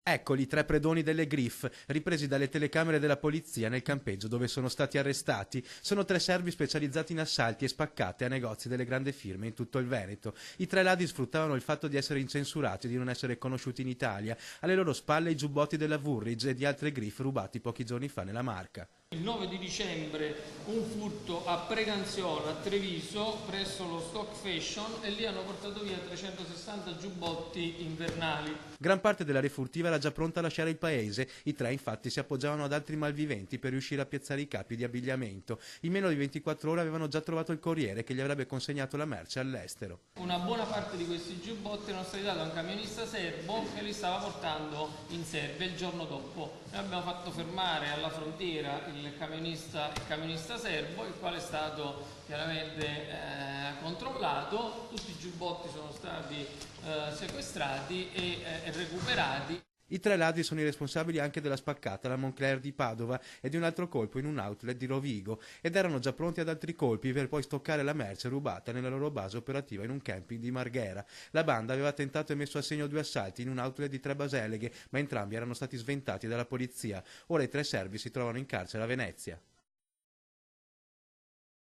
Eccoli i tre predoni delle Griff, ripresi dalle telecamere della polizia nel campeggio dove sono stati arrestati. Sono tre servi specializzati in assalti e spaccate a negozi delle grandi firme in tutto il Veneto. I tre ladri sfruttavano il fatto di essere incensurati e di non essere conosciuti in Italia. Alle loro spalle i giubbotti della Woolrich e di altre Griff rubati pochi giorni fa nella Marca. Il 9 di dicembre un furto a Preganziola, a Treviso, presso lo Stock Fashion, e lì hanno portato via 360 giubbotti invernali. Gran parte della refurtiva era già pronta a lasciare il paese. I tre infatti si appoggiavano ad altri malviventi per riuscire a piazzare i capi di abbigliamento. In meno di 24 ore avevano già trovato il corriere che gli avrebbe consegnato la merce all'estero. Una buona parte di questi giubbotti erano stati dati a un camionista serbo che li stava portando in Serbia il giorno dopo. Noi abbiamo fatto fermare alla frontiera il camionista serbo, il quale è stato chiaramente controllato. Tutti i giubbotti sono stati sequestrati e recuperati. I tre ladri sono i responsabili anche della spaccata alla Moncler di Padova e di un altro colpo in un outlet di Rovigo, ed erano già pronti ad altri colpi per poi stoccare la merce rubata nella loro base operativa in un camping di Marghera. La banda aveva tentato e messo a segno 2 assalti in un outlet di Tre Baseleghe, ma entrambi erano stati sventati dalla polizia. Ora i tre servi si trovano in carcere a Venezia.